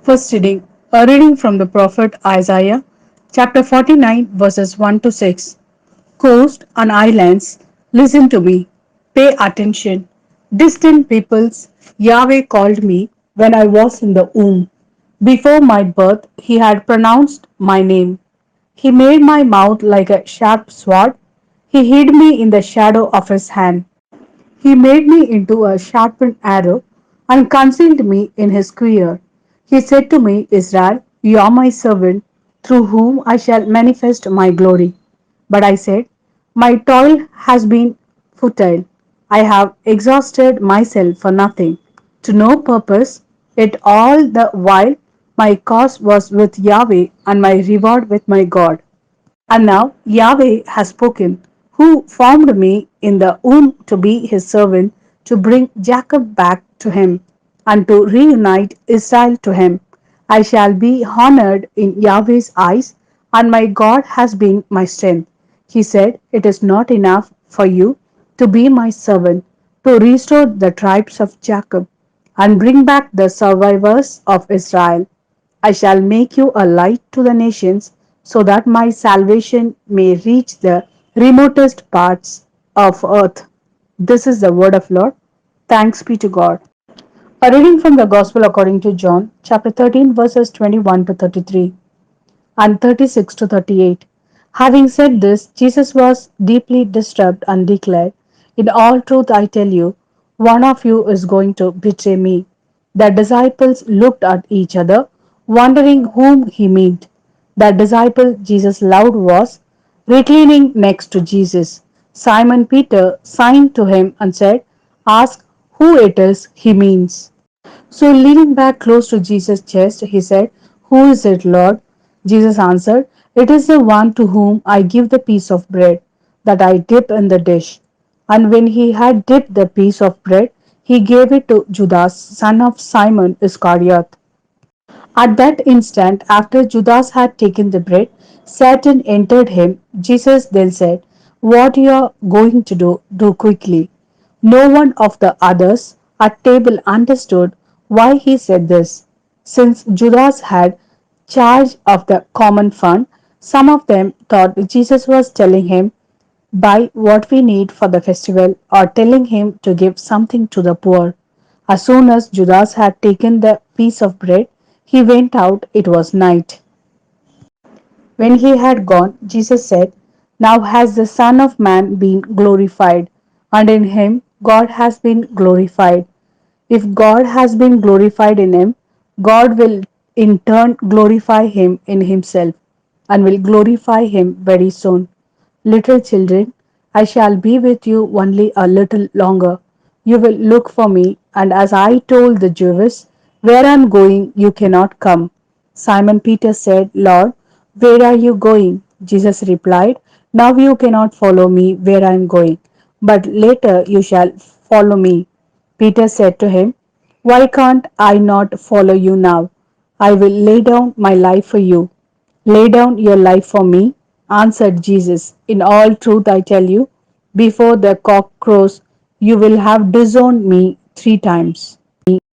First reading, a reading from the prophet Isaiah, chapter 49, verses 1 to 6. Coast and islands, listen to me. Pay attention. Distant peoples, Yahweh called me when I was in the womb. Before my birth, he had pronounced my name. He made my mouth like a sharp sword. He hid me in the shadow of his hand. He made me into a sharpened arrow and concealed me in his quiver. He said to me, Israel, you are my servant, through whom I shall manifest my glory. But I said, my toil has been futile. I have exhausted myself for nothing, to no purpose, yet all the while my cause was with Yahweh and my reward with my God. And now Yahweh has spoken, who formed me in the womb to be his servant, to bring Jacob back to him, and to reunite Israel to him. I shall be honored in Yahweh's eyes, and my God has been my strength. He said, it is not enough for you to be my servant, to restore the tribes of Jacob, and bring back the survivors of Israel. I shall make you a light to the nations, so that my salvation may reach the remotest parts of earth. This is the word of Lord. Thanks be to God. A reading from the Gospel according to John, chapter 13, verses 21 to 33 and 36 to 38. Having said this, Jesus was deeply disturbed and declared, in all truth I tell you, one of you is going to betray me. The disciples looked at each other, wondering whom he meant. The disciple Jesus loved was reclining next to Jesus. Simon Peter signed to him and said, ask who it is he means. So, leaning back close to Jesus' chest, he said, who is it, Lord? Jesus answered, it is the one to whom I give the piece of bread that I dip in the dish. And when he had dipped the piece of bread, he gave it to Judas, son of Simon Iscariot. At that instant, after Judas had taken the bread, Satan entered him. Jesus then said, what you are going to do, do quickly. No one of the others at table understood why he said this. Since Judas had charge of the common fund, some of them thought Jesus was telling him, buy what we need for the festival, or telling him to give something to the poor. As soon as Judas had taken the piece of bread, he went out. It was night. When he had gone, Jesus said, now has the Son of Man been glorified, and in him God has been glorified. If God has been glorified in him, God will in turn glorify him in himself, and will glorify him very soon. Little children, I shall be with you only a little longer. You will look for me, and as I told the Jews, where I am going, you cannot come. Simon Peter said, Lord, where are you going? Jesus replied, now you cannot follow me where I am going, but later you shall follow me. Peter said to him, why can't I not follow you now? I will lay down my life for you. Lay down your life for me, answered Jesus. In all truth I tell you, before the cock crows, you will have disowned me 3 times.